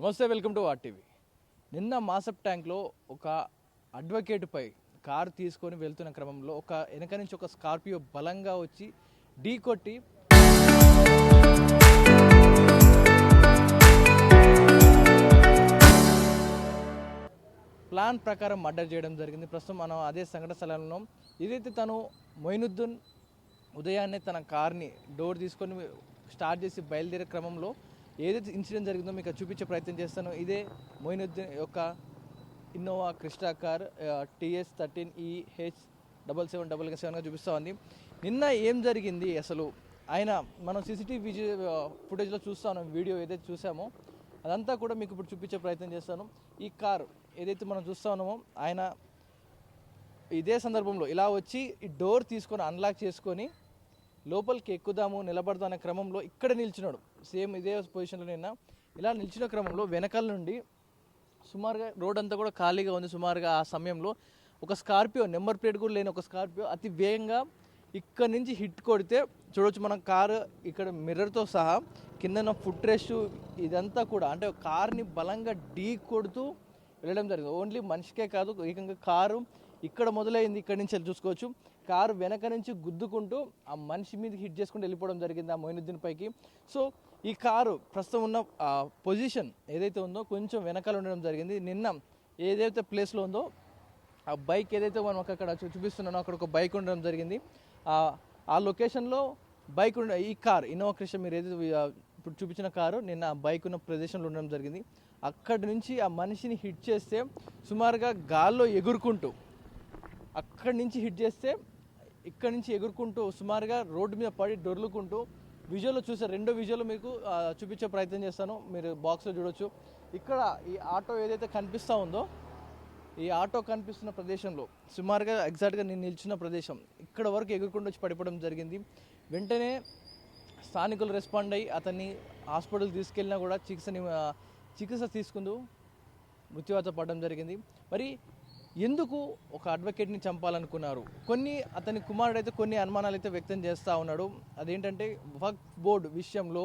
నమస్తే, welcome to RTV. నిన్న మాసప్ ట్యాంక్లో ఒక అడ్వకేట్పై కారు తీసుకొని వెళ్తున్న క్రమంలో వెనక నుంచి ఒక స్కార్పియో బలంగా వచ్చి ఢీ కొట్టి ప్లాన్ ప్రకారం మర్డర్ చేయడం జరిగింది. ప్రస్తుతం మనం అదే సంఘటన స్థలంలో ఏదైతే తను మొయినుద్దీన్ ఉదయాన్నే తన కార్ని డోర్ తీసుకొని స్టార్ట్ చేసి బయలుదేరే క్రమంలో ఏదైతే ఇన్సిడెంట్ జరిగిందో మీకు చూపించే ప్రయత్నం చేస్తాను. ఇదే మొయినుద్దీన్ యొక్క ఇన్నోవా క్రిస్టా కార్ TS13EH7777గా చూపిస్తూ ఉంది. నిన్న ఏం జరిగింది అసలు ఆయన మనం CCTV ఫుటేజ్లో చూస్తా ఉన్నాం. వీడియో ఏదైతే చూసామో అదంతా కూడా మీకు ఇప్పుడు చూపించే ప్రయత్నం చేస్తాను. ఈ కారు ఏదైతే మనం చూస్తూ ఉన్నామో ఆయన ఇదే సందర్భంలో ఇలా వచ్చి ఈ డోర్ తీసుకొని అన్లాక్ చేసుకొని లోపలికి ఎక్కుదాము నిలబడతానే క్రమంలో ఇక్కడ నిల్చున్నాడు. సేమ్ ఇదే పొజిషన్లో నిన్న ఇలా నిల్చిన క్రమంలో వెనకాల నుండి సుమారుగా రోడ్ అంతా కూడా ఖాళీగా ఉంది. సుమారుగా ఆ సమయంలో ఒక స్కార్పియో, నెంబర్ ప్లేట్ కూడా లేని ఒక స్కార్పియో అతి వేగంగా ఇక్కడ నుంచి హిట్ కొడితే చూడవచ్చు మనం. కారు ఇక్కడ మిర్రర్తో సహా కింద ఫుట్ రెస్ట్ ఇదంతా కూడా అంటే కార్ని బలంగా ఢీ కొడుతూ వెళ్ళడం జరిగింది. ఓన్లీ మనిషికే కాదు, ఏకంగా కారు ఇక్కడ మొదలైంది. ఇక్కడ నుంచి చూసుకోవచ్చు కారు వెనక నుంచి గుద్దుకుంటూ ఆ మనిషి మీద హిట్ చేసుకుంటూ వెళ్ళిపోవడం జరిగింది ఆ మొయినుద్దీన్ పైకి. సో ఈ కారు ప్రస్తుతం ఉన్న పొజిషన్ ఏదైతే ఉందో కొంచెం వెనకాల ఉండడం జరిగింది. నిన్న ఏదైతే ప్లేస్లో ఉందో ఆ బైక్ ఏదైతే మనం అక్కడ చూపిస్తున్నానో అక్కడ ఒక బైక్ ఉండడం జరిగింది. ఆ లొకేషన్లో బైక్ ఈ కార్ ఇన్నోవా క్రిస్టా మీరు ఏదైతే ఇప్పుడు చూపించిన కారు నిన్న ఆ బైక్ ఉన్న ప్రదేశంలో ఉండడం జరిగింది. అక్కడి నుంచి ఆ మనిషిని హిట్ చేస్తే సుమారుగా గాల్లో ఎగురుకుంటూ అక్కడి నుంచి హిట్ చేస్తే ఇక్కడి నుంచి ఎగురుకుంటూ సుమారుగా రోడ్డు మీద పడి డొర్లుకుంటూ విజువల్లో చూసారు. రెండో విజువల్ మీకు చూపించే ప్రయత్నం చేస్తాను. మీరు బాక్స్లో చూడొచ్చు. ఇక్కడ ఈ ఆటో ఏదైతే కనిపిస్తూ ఉందో ఈ ఆటో కనిపిస్తున్న ప్రదేశంలో సుమారుగా ఎగ్జాక్ట్గా నేను నిల్చున్న ప్రదేశం ఇక్కడ వరకు ఎగురుకుంటూ వచ్చి పడిపోవడం జరిగింది. వెంటనే స్థానికులు రెస్పాండ్ అయ్యి అతన్ని హాస్పిటల్కి తీసుకెళ్ళినా కూడా చికిత్స తీసుకుంటూ మృత్యువాత పడడం జరిగింది. మరి ఎందుకు ఒక అడ్వకేట్ని చంపాలనుకున్నారు? అతని కుమారుడు అయితే కొన్ని అనుమానాలు అయితే వ్యక్తం చేస్తూ ఉన్నాడు. అదేంటంటే వక్ఫ్ బోర్డు విషయంలో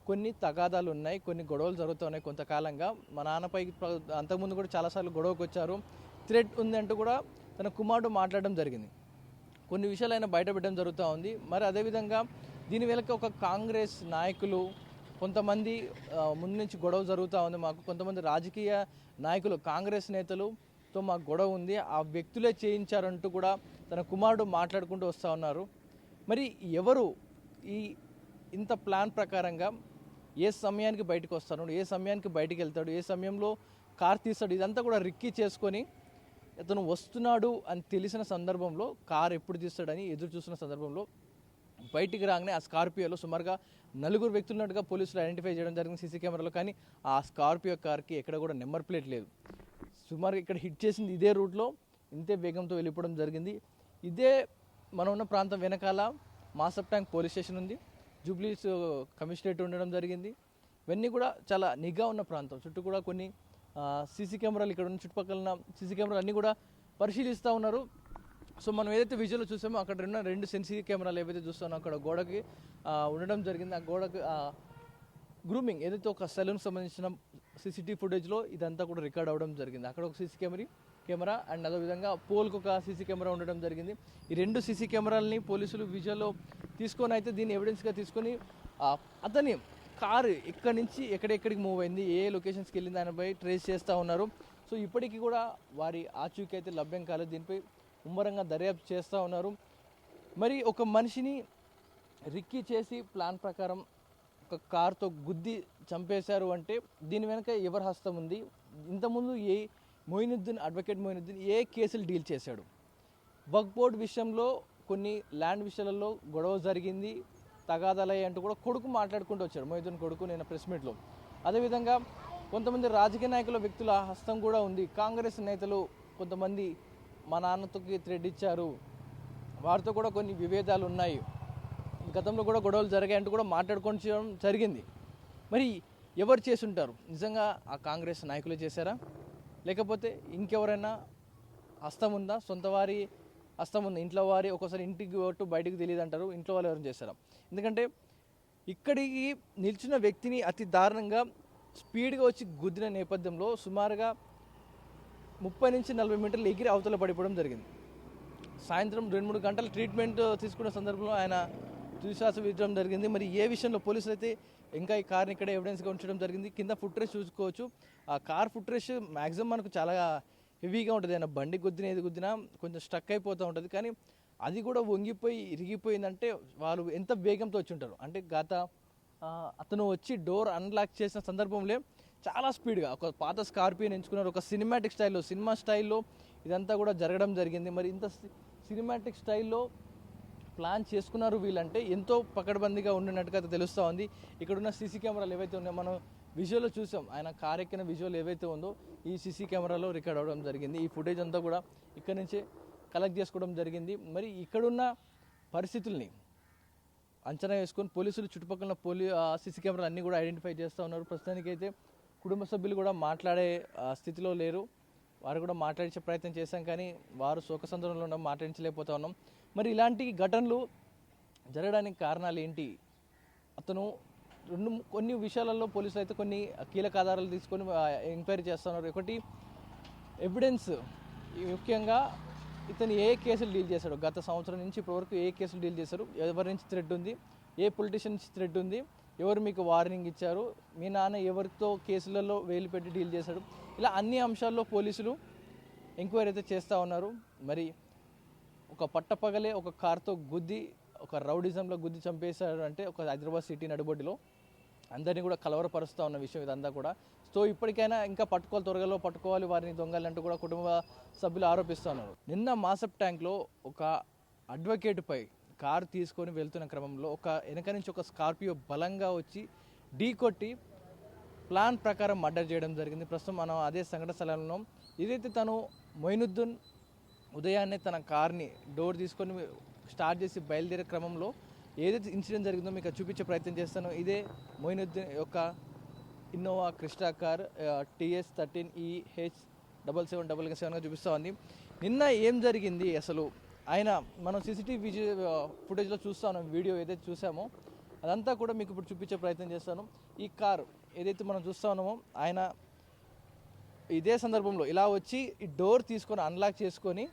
కొన్ని తగాదాలు ఉన్నాయి, కొన్ని గొడవలు జరుగుతున్నాయి కొంతకాలంగా. మా నాన్నపై అంతకుముందు కూడా చాలాసార్లు గొడవకు వచ్చారు, థ్రెట్ ఉంది అంటూ కూడా తన కుమారుడు మాట్లాడడం జరిగింది. కొన్ని విషయాలు ఆయన బయటపెట్టడం జరుగుతూ ఉంది. మరి అదేవిధంగా దీని వెనుక ఒక కాంగ్రెస్ నాయకులు కొంతమంది ముందు నుంచి గొడవ జరుగుతూ ఉంది. మాకు కొంతమంది రాజకీయ నాయకులు కాంగ్రెస్ నేతలుతో మాకు గొడవ ఉంది, ఆ వ్యక్తులే చేయించారంటూ కూడా తన కుమారుడు మాట్లాడుకుంటూ వస్తూ ఉన్నారు. మరి ఎవరు ఇంత ప్లాన్ ప్రకారంగా ఏ సమయానికి బయటకు వస్తాడు, ఏ సమయానికి బయటికి వెళ్తాడు, ఏ సమయంలో కార్ తీస్తాడు, ఇదంతా కూడా రిక్కీ చేసుకొని అతను వస్తున్నాడు అని తెలిసిన సందర్భంలో కార్ ఎప్పుడు తీస్తాడని ఎదురు చూస్తున్న సందర్భంలో బయటికి రాగానే ఆ స్కార్పియోలో సుమారుగా 4 వ్యక్తులు ఉన్నట్టుగా పోలీసులు ఐడెంటిఫై చేయడం జరిగింది సీసీ కెమెరాలో. కానీ ఆ స్కార్పియో కార్కి ఎక్కడ కూడా నెంబర్ ప్లేట్ లేదు. సుమారుగా ఇక్కడ హిట్ చేసింది ఇదే రూట్లో ఇంతే వేగంతో వెళ్ళిపోవడం జరిగింది. ఇదే మనం ఉన్న ప్రాంతం వెనకాల మాసప్ ట్యాంక్ పోలీస్ స్టేషన్ ఉంది, జూబ్లీస్ కమిషనరేట్ ఉండడం జరిగింది. ఇవన్నీ కూడా చాలా నిఘా ఉన్న ప్రాంతం. చుట్టూ కూడా కొన్ని సీసీ కెమెరాలు ఇక్కడ ఉన్న చుట్టుపక్కల సీసీ కెమెరాలు అన్నీ కూడా పరిశీలిస్తూ ఉన్నారు. సో మనం ఏదైతే విజువల్లో చూసామో అక్కడ 2 సీసీ కెమెరాలు ఏవైతే చూస్తామో అక్కడ గోడకి ఉండడం జరిగింది. ఆ గోడకి గ్రూమింగ్ ఏదైతే ఒక సెలూన్కి సంబంధించిన CCTV ఫుటేజ్లో ఇదంతా కూడా రికార్డ్ అవ్వడం జరిగింది. అక్కడ ఒక సీసీ కెమెరా అండ్ అదేవిధంగా పోల్కి ఒక సీసీ కెమెరా ఉండడం జరిగింది. ఈ 2 సీసీ కెమెరాలని పోలీసులు విజువల్లో తీసుకొని అయితే దీన్ని ఎవిడెన్స్గా తీసుకొని అతని కారు ఇక్కడి నుంచి ఎక్కడెక్కడికి మూవ్ అయింది, ఏ లొకేషన్స్కి వెళ్ళింది దానిపై ట్రేస్ చేస్తూ ఉన్నారు. సో ఇప్పటికీ కూడా వారి ఆచూకీ అయితే లభ్యం కాలేదు. దీనిపై ముమ్మరంగా దర్యాప్తు చేస్తూ ఉన్నారు. మరి ఒక మనిషిని రిక్కీ చేసి ప్లాన్ ప్రకారం ఒక కారుతో గుద్ది చంపేశారు అంటే దీని వెనుక ఎవరి హస్తం ఉంది? ఇంతకుముందు అడ్వకేట్ మొయినుద్దీన్ ఏ కేసులు డీల్ చేశాడు? వక్ఫ్ బోర్డు విషయంలో కొన్ని ల్యాండ్ విషయాలలో గొడవ జరిగింది, తగాదాలయ్యాయి అంటూ కూడా కొడుకు మాట్లాడుకుంటూ వచ్చాడు. మొయినుద్దీన్ కొడుకు నేను ప్రెస్ మీట్లో. అదేవిధంగా కొంతమంది రాజకీయ నాయకుల వ్యక్తుల హస్తం కూడా ఉంది. కాంగ్రెస్ నేతలు కొంతమంది మా నాన్నతోకి థ్రెడ్ ఇచ్చారు, వారితో కూడా కొన్ని విభేదాలు ఉన్నాయి, గతంలో కూడా గొడవలు జరిగాయంటూ కూడా మాట్లాడుకోవడం జరిగింది. మరి ఎవరు చేసి ఉంటారు? నిజంగా ఆ కాంగ్రెస్ నాయకులే చేశారా, లేకపోతే ఇంకెవరైనా హస్తం ఉందా? సొంత వారి హస్తం ఉంది, ఇంట్లో వారి ఒక్కోసారి ఇంటికి కొట్టు బయటకు తెలియదు అంటారు, ఇంట్లో వాళ్ళు ఎవరైనా చేశారా? ఎందుకంటే ఇక్కడికి నిల్చున్న వ్యక్తిని అతి దారుణంగా స్పీడ్గా వచ్చి గుద్దిన నేపథ్యంలో సుమారుగా 30 నుంచి 40 మీటర్లు ఎగిరి అవతల పడిపోవడం జరిగింది. సాయంత్రం 2-3 గంటల ట్రీట్మెంట్ తీసుకున్న సందర్భంలో ఆయన తుదిశ్వాస విడవడం జరిగింది. మరి ఏ విషయంలో పోలీసులు అయితే ఇంకా ఈ కార్ని ఇక్కడ ఎవిడెన్స్గా ఉంచడం జరిగింది. కింద ఫుట్రేజ్ చూసుకోవచ్చు. ఆ కార్ ఫుట్రేజ్ మ్యాక్సిమం మనకు చాలా హెవీగా ఉంటుంది. ఆయన బండి గుద్దిన ఏది గుద్దినా కొంచెం స్టక్ అయిపోతూ ఉంటుంది. కానీ అది కూడా వంగిపోయి ఇరిగిపోయిందంటే వాళ్ళు ఎంత వేగంతో వచ్చి ఉంటారు అంటే అతను వచ్చి డోర్ అన్లాక్ చేసిన సందర్భంలో చాలా స్పీడ్గా ఒక పాత స్కార్పియోని ఎంచుకున్నారు. ఒక సినిమాటిక్ స్టైల్లో సినిమా స్టైల్లో ఇదంతా కూడా జరగడం జరిగింది. మరి ఇంత సినిమాటిక్ స్టైల్లో ప్లాన్ చేసుకున్నారు వీళ్ళంటే ఎంతో పకడ్బందీగా ఉండినట్టుగా తెలుస్తూ ఉంది. ఇక్కడున్న సీసీ కెమెరాలు ఏవైతే ఉన్నాయో మనం విజువల్లో చూసాం. ఆయన కార్ ఎక్కిన విజువల్ ఏవైతే ఉందో ఈ సీసీ కెమెరాలో రికార్డ్ అవ్వడం జరిగింది. ఈ ఫుటేజ్ అంతా కూడా ఇక్కడి నుంచే కలెక్ట్ చేసుకోవడం జరిగింది. మరి ఇక్కడున్న పరిస్థితుల్ని అంచనా వేసుకొని పోలీసులు చుట్టుపక్కల సీసీ కెమెరాలు అన్నీ కూడా ఐడెంటిఫై చేస్తూ ఉన్నారు. ప్రస్తుతానికైతే కుటుంబ సభ్యులు కూడా మాట్లాడే స్థితిలో లేరు. వారు కూడా మాట్లాడించే ప్రయత్నం చేశాం కానీ వారు శోకసంద్రంలో ఉన్న మాట్లాడించలేకపోతా ఉన్నాం. మరి ఇలాంటి ఘటనలు జరగడానికి కారణాలు ఏంటి? అతను కొన్ని విషయాలలో పోలీసులు అయితే కొన్ని కీలక ఆధారాలు తీసుకొని ఎంక్వైరీ చేస్తున్నారు. ఒకటి ఎవిడెన్స్, ముఖ్యంగా ఇతను ఏ కేసులు డీల్ చేశాడు, గత సంవత్సరం నుంచి ఇప్పటివరకు ఏ కేసులు డీల్ చేశారు, ఎవరి నుంచి థ్రెడ్ ఉంది, ఏ పొలిటీషియన్ నుంచి థ్రెడ్ ఉంది, ఎవరు మీకు వార్నింగ్ ఇచ్చారు, మీ నాన్న ఎవరితో కేసులలో వేలు పెట్టి డీల్ చేశాడు, ఇలా అన్ని అంశాల్లో పోలీసులు ఎంక్వైరీ అయితే చేస్తూ ఉన్నారు. మరి ఒక పట్టపగలే ఒక కార్తో గుద్ది ఒక రౌడిజంలో గుద్ది చంపేశాడు అంటే ఒక హైదరాబాద్ సిటీ నడుబొడ్డిలో అందరినీ కూడా కలవరపరుస్తూ ఉన్న విషయం ఇదంతా కూడా. సో ఇప్పటికైనా ఇంకా పట్టుకోవాలి, త్వరగా పట్టుకోవాలి వారిని దొంగలంటూ కూడా కుటుంబ సభ్యులు ఆరోపిస్తున్నారు. నిన్న మాసప్ ట్యాంక్లో ఒక అడ్వకేట్పై కారు తీసుకొని వెళ్తున్న క్రమంలో వెనక నుంచి ఒక స్కార్పియో బలంగా వచ్చి ఢీ కొట్టి ప్లాన్ ప్రకారం మర్డర్ చేయడం జరిగింది. ప్రస్తుతం మనం అదే సంఘటన స్థలంలో ఏదైతే తను మొయినుద్దీన్ ఉదయాన్నే తన కార్ని డోర్ తీసుకొని స్టార్ట్ చేసి బయలుదేరే క్రమంలో ఏదైతే ఇన్సిడెంట్ జరిగిందో మీకు చూపించే ప్రయత్నం చేస్తాను. ఇదే మొయినుద్దీన్ యొక్క ఇన్నోవా క్రిస్టా కార్ TS13EH7777గా చూపిస్తూ ఉంది. నిన్న ఏం జరిగింది అసలు ఆయన మనం సీసీటీవీ ఫుటేజ్లో చూస్తా ఉన్నాం. వీడియో ఏదైతే చూసామో అదంతా కూడా మీకు ఇప్పుడు చూపించే ప్రయత్నం చేస్తాను. ఈ కారు ఏదైతే మనం చూస్తా ఉన్నామో ఆయన ఇదే సందర్భంలో ఇలా వచ్చి ఈ డోర్ తీసుకొని అన్లాక్ చేసుకొని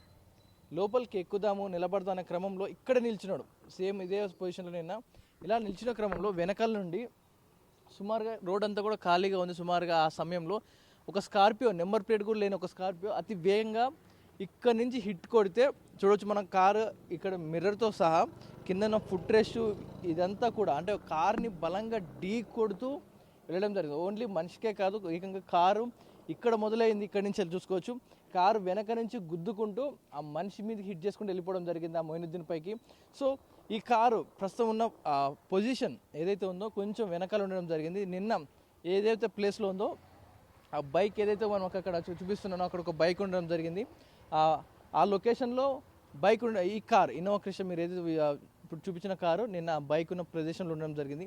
లోపలికి ఎక్కుదాము నిలబడదాం అనే క్రమంలో ఇక్కడ నిల్చున్నాడు. సేమ్ ఇదే పొజిషన్లో నిన్న ఇలా నిల్చిన క్రమంలో వెనకాల నుండి సుమారుగా రోడ్ అంతా కూడా ఖాళీగా ఉంది. సుమారుగా ఆ సమయంలో ఒక స్కార్పియో, నెంబర్ ప్లేట్ కూడా లేని ఒక స్కార్పియో అతి వేగంగా ఇక్కడ నుంచి హిట్ కొడితే చూడవచ్చు మనం. కారు ఇక్కడ మిర్రర్తో సహా కింద ఫుట్ రెస్ట్ ఇదంతా కూడా అంటే కార్ని బలంగా ఢీ కొడుతూ వెళ్ళడం జరిగింది. ఓన్లీ మనిషికే కాదు, ఏకంగా కారు ఇక్కడ మొదలైంది. ఇక్కడ నుంచి చూసుకోవచ్చు కారు వెనక నుంచి గుద్దుకుంటూ ఆ మనిషి మీద హిట్ చేసుకుంటూ వెళ్ళిపోవడం జరిగింది ఆ మొయినుద్దీన్ పైకి. సో ఈ కారు ప్రస్తుతం ఉన్న పొజిషన్ ఏదైతే ఉందో కొంచెం వెనకాల ఉండడం జరిగింది. నిన్న ఏదైతే ప్లేస్లో ఉందో ఆ బైక్ ఏదైతే మనం అక్కడ చూపిస్తున్నానో అక్కడ ఒక బైక్ ఉండడం జరిగింది. ఆ లొకేషన్లో బైక్ ఈ కార్ ఇన్నోవా క్రిస్టా మీరు ఏదైతే ఇప్పుడు చూపించిన కారు నిన్న ఆ బైక్ ఉన్న ప్రదేశంలో ఉండడం జరిగింది.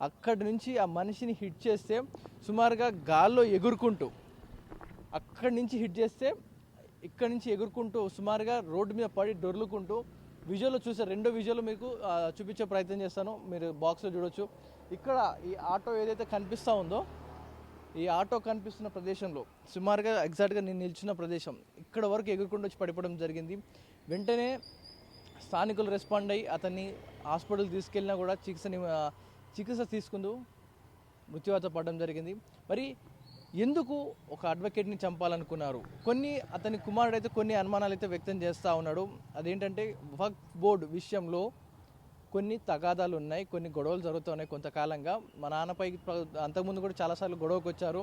అక్కడి నుంచి ఆ మనిషిని హిట్ చేస్తే సుమారుగా గాల్లో ఎగురుకుంటూ అక్కడి నుంచి హిట్ చేస్తే ఇక్కడి నుంచి ఎగురుకుంటూ సుమారుగా రోడ్డు మీద పడి డొర్లుకుంటూ విజువల్లో చూసారు. రెండో విజువల్ మీకు చూపించే ప్రయత్నం చేస్తాను. మీరు బాక్స్లో చూడొచ్చు. ఇక్కడ ఈ ఆటో ఏదైతే కనిపిస్తూ ఉందో ఈ ఆటో కనిపిస్తున్న ప్రదేశంలో సుమారుగా ఎగ్జాక్ట్గా నేను నిల్చున్న ప్రదేశం ఇక్కడ వరకు ఎగురుకుంటూ వచ్చి పడిపోవడం జరిగింది. వెంటనే స్థానికులు రెస్పాండ్ అయ్యి అతన్ని హాస్పిటల్ తీసుకెళ్ళినా కూడా చికిత్స తీసుకుంటూ మృత్యువాత పడడం జరిగింది. మరి ఎందుకు ఒక అడ్వకేట్ని చంపాలనుకున్నారు? అతని కుమారుడు అయితే కొన్ని అనుమానాలు అయితే వ్యక్తం చేస్తూ ఉన్నాడు. అదేంటంటే వక్ఫ్ బోర్డు విషయంలో కొన్ని తగాదాలు ఉన్నాయి, కొన్ని గొడవలు జరుగుతూ ఉన్నాయి కొంతకాలంగా. మా నాన్నపై అంతకుముందు కూడా చాలాసార్లు గొడవకు వచ్చారు,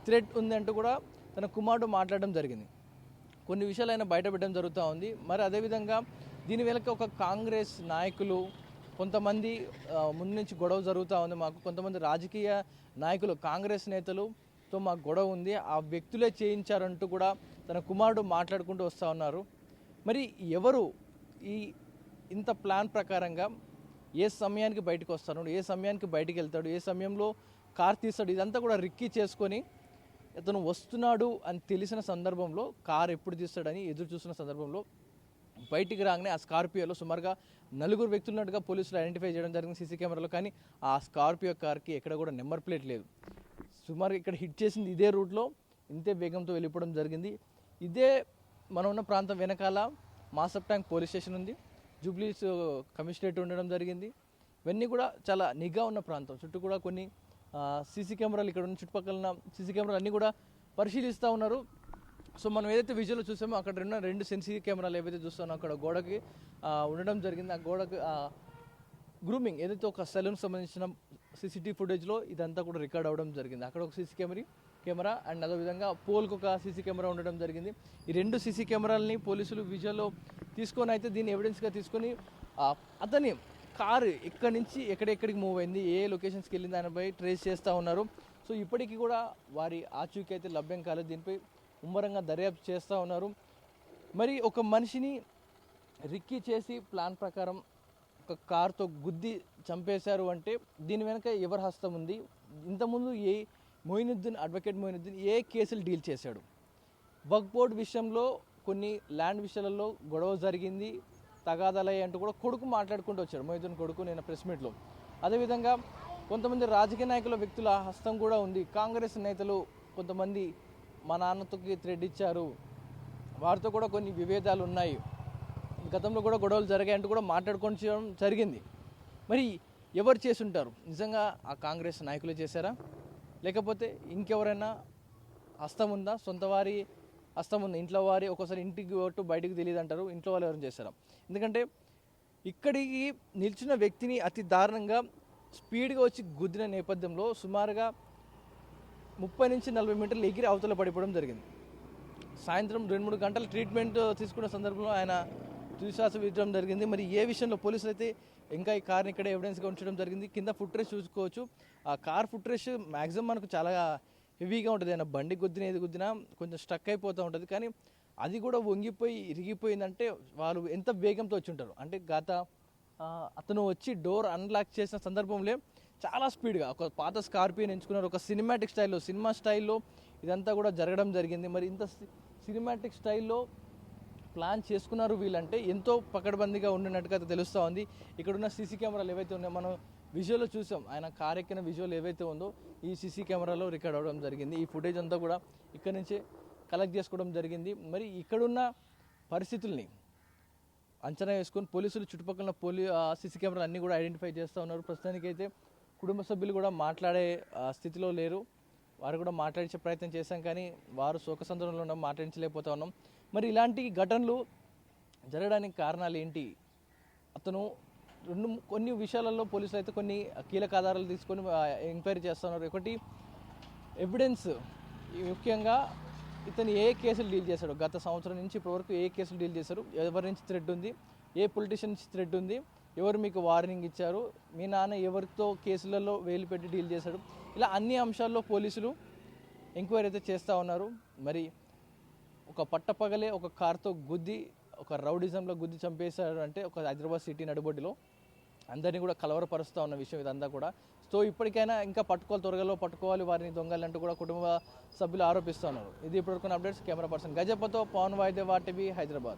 థ్రెట్ ఉందంటూ కూడా తన కుమారుడు మాట్లాడడం జరిగింది. కొన్ని విషయాలు ఆయన బయటపెట్టడం జరుగుతూ ఉంది. మరి అదేవిధంగా దీని వెనక ఒక కాంగ్రెస్ నాయకులు కొంతమంది ముందు నుంచి గొడవ జరుగుతూ ఉంది. మాకు కొంతమంది రాజకీయ నాయకులు కాంగ్రెస్ నేతలుతో మాకు గొడవ ఉంది, ఆ వ్యక్తులే చేయించారంటూ కూడా తన కుమారుడు మాట్లాడుకుంటూ వస్తూ ఉన్నారు. మరి ఎవరు ఇంత ప్లాన్ ప్రకారంగా ఏ సమయానికి బయటకు వస్తాడు, ఏ సమయానికి బయటికి వెళ్తాడు, ఏ సమయంలో కార్ తీస్తాడు, ఇదంతా కూడా రిక్కీ చేసుకొని అతను వస్తున్నాడు అని తెలిసిన సందర్భంలో కార్ ఎప్పుడు తీస్తాడని ఎదురు చూస్తున్న సందర్భంలో బయటికి రాగానే ఆ స్కార్పియోలో సుమారుగా 4 వ్యక్తులు ఉన్నట్టుగా పోలీసులు ఐడెంటిఫై చేయడం జరిగింది సీసీ కెమెరాలో. కానీ ఆ స్కార్పియో కార్కి ఎక్కడ కూడా నెంబర్ ప్లేట్ లేదు. సుమారు ఇక్కడ హిట్ చేసింది ఇదే రూట్లో ఇంతే వేగంతో వెళ్ళిపోవడం జరిగింది. ఇదే మనం ఉన్న ప్రాంతం వెనకాల మాసప్ ట్యాంక్ పోలీస్ స్టేషన్ ఉంది, జూబ్లీస్ కమిషనరేట్ ఉండడం జరిగింది. ఇవన్నీ కూడా చాలా నిఘా ఉన్న ప్రాంతం. చుట్టూ కూడా కొన్ని సీసీ కెమెరాలు, ఇక్కడ ఉన్న చుట్టుపక్కల సీసీ కెమెరాలు అన్నీ కూడా పరిశీలిస్తూ ఉన్నారు. సో మనం ఏదైతే విజువల్లో చూసామో అక్కడ రెండు సీసీ కెమెరాలు ఏవైతే చూస్తామో అక్కడ గోడకి ఉండడం జరిగింది. ఆ గోడకి గ్రూమింగ్ ఏదైతే ఒక సెలూన్కి సంబంధించిన సీసీటీవీ ఫుటేజ్లో ఇదంతా కూడా రికార్డ్ అవ్వడం జరిగింది. అక్కడ ఒక సీసీ కెమెరా అండ్ అదేవిధంగా పోల్కి ఒక సీసీ కెమెరా ఉండడం జరిగింది. ఈ రెండు సీసీ కెమెరాలని పోలీసులు విజువల్లో తీసుకొని అయితే దీన్ని ఎవిడెన్స్గా తీసుకొని అతని కారు ఎక్కడి నుంచి ఎక్కడెక్కడికి మూవ్ అయింది, ఏ లొకేషన్స్కి వెళ్ళింది దానిపై ట్రేస్ చేస్తూ ఉన్నారు. సో ఇప్పటికీ కూడా వారి ఆచూకీ అయితే లభ్యం కాలేదు. దీనిపై ముమ్మరంగా దర్యాప్తు చేస్తూ ఉన్నారు. మరి ఒక మనిషిని రిక్కీ చేసి ప్లాన్ ప్రకారం ఒక కారుతో గుద్ది చంపేశారు అంటే దీని వెనక ఎవరి హస్తం ఉంది? ఇంతకుముందు అడ్వకేట్ మొయినుద్దీన్ ఏ కేసులు డీల్ చేశాడు? వక్ఫ్ బోర్డ్ విషయంలో కొన్ని ల్యాండ్ విషయాలలో గొడవ జరిగింది, తగాదాలయ్యాయి అంటూ కూడా కొడుకు మాట్లాడుకుంటూ వచ్చాడు, మొయినుద్దీన్ కొడుకు నిన్న ప్రెస్ మీట్లో. అదేవిధంగా కొంతమంది రాజకీయ నాయకుల వ్యక్తుల హస్తం కూడా ఉంది. కాంగ్రెస్ నేతలు కొంతమంది మా నాన్నతోకి థ్రెడ్ ఇచ్చారు, వారితో కూడా కొన్ని విభేదాలు ఉన్నాయి, గతంలో కూడా గొడవలు జరిగాయంటూ కూడా మాట్లాడుకోవడం జరిగింది. మరి ఎవరు చేసి ఉంటారు? నిజంగా ఆ కాంగ్రెస్ నాయకులే చేశారా, లేకపోతే ఇంకెవరైనా హస్తం ఉందా? సొంత వారి హస్తం ఉంది, ఇంట్లో వారి ఒక్కోసారి ఇంటికి ఒట్టు బయటికి తెలియదు అంటారు, ఇంట్లో వాళ్ళు ఎవరైనా చేశారా? ఎందుకంటే ఇక్కడికి నిల్చున్న వ్యక్తిని అతి దారుణంగా స్పీడ్గా వచ్చి గుద్దిన నేపథ్యంలో సుమారుగా 30 నుంచి 40 మీటర్లు ఎగిరి అవతల పడిపోవడం జరిగింది. సాయంత్రం 2-3 గంటల ట్రీట్మెంట్ తీసుకున్న సందర్భంలో ఆయన తుదిశ్వాస విడడం జరిగింది. మరి ఏ విషయంలో పోలీసులు అయితే ఇంకా ఈ కార్ని ఇక్కడ ఎవిడెన్స్గా ఉంచడం జరిగింది. కింద ఫుట్ ట్రేస్ చూసుకోవచ్చు. ఆ కార్ ఫుట్ ట్రేస్ మ్యాక్సిమం మనకు చాలా హెవీగా ఉంటుంది. ఆయన బండి గుద్దిన ఏది గుద్దినా కొంచెం స్టక్ అయిపోతూ ఉంటుంది. కానీ అది కూడా వంగిపోయి ఇరిగిపోయిందంటే వాళ్ళు ఎంత వేగంతో వచ్చి ఉంటారు అంటే అతను వచ్చి డోర్ అన్లాక్ చేసిన సందర్భంలో చాలా స్పీడ్గా ఒక పాత స్కార్పియోని ఎంచుకున్నారు. ఒక సినిమాటిక్ స్టైల్లో, సినిమా స్టైల్లో ఇదంతా కూడా జరగడం జరిగింది. మరి ఇంత సినిమాటిక్ స్టైల్లో ప్లాన్ చేసుకున్నారు వీళ్ళంటే ఎంతో పకడ్బందీగా ఉండినట్టుగా తెలుస్తూ ఉంది. ఇక్కడున్న సీసీ కెమెరాలు ఏవైతే ఉన్నాయో మనం విజువల్లో చూసాం, ఆయన కార్ ఎక్కిన విజువల్ ఏవైతే ఉందో ఈ సీసీ కెమెరాలో రికార్డ్ అవ్వడం జరిగింది. ఈ ఫుటేజ్ అంతా కూడా ఇక్కడి నుంచే కలెక్ట్ చేసుకోవడం జరిగింది. మరి ఇక్కడున్న పరిస్థితుల్ని అంచనా వేసుకొని పోలీసులు చుట్టుపక్కల సీసీ కెమెరాలు అన్నీ కూడా ఐడెంటిఫై చేస్తూ ఉన్నారు. ప్రస్తుతానికైతే కుటుంబ సభ్యులు కూడా మాట్లాడే స్థితిలో లేరు. వారు కూడా మాట్లాడించే ప్రయత్నం చేశాం, కానీ వారు శోకసంద్రంలో ఉండడం మాట్లాడించలేకపోతా ఉన్నాం. మరి ఇలాంటి ఘటనలు జరగడానికి కారణాలు ఏంటి? అతను కొన్ని విషయాలలో పోలీసులు అయితే కొన్ని కీలక ఆధారాలు తీసుకొని ఎంక్వైరీ చేస్తున్నారు. ఒకటి ఎవిడెన్స్, ముఖ్యంగా ఇతను ఏ కేసులు డీల్ చేశాడు, గత సంవత్సరం నుంచి ఇప్పటివరకు ఏ కేసులు డీల్ చేశారు, ఎవరి నుంచి థ్రెడ్ ఉంది, ఏ పొలిటీషియన్ నుంచి థ్రెడ్ ఉంది, ఎవరు మీకు వార్నింగ్ ఇచ్చారు, మీ నాన్న ఎవరితో కేసులలో వేలు పెట్టి డీల్ చేశాడు, ఇలా అన్ని అంశాల్లో పోలీసులు ఎంక్వైరీ అయితే చేస్తూ ఉన్నారు. మరి ఒక పట్టపగలే ఒక కార్తో గుద్ది, ఒక రౌడిజంలో గుద్ది చంపేశాడు అంటే ఒక హైదరాబాద్ సిటీ నడిబొడ్డులో అందరినీ కూడా కలవరపరుస్తూ ఉన్న విషయం ఇదంతా కూడా. సో ఇప్పటికైనా ఇంకా త్వరగా పట్టుకోవాలి వారిని దొంగలంటూ కూడా కుటుంబ సభ్యులు ఆరోపిస్తున్నారు. ఇది ఇప్పటివరకు అప్డేట్స్. కెమెరా పర్సన్ గజపతో పవన్ వాయిద్య వాటివి హైదరాబాద్.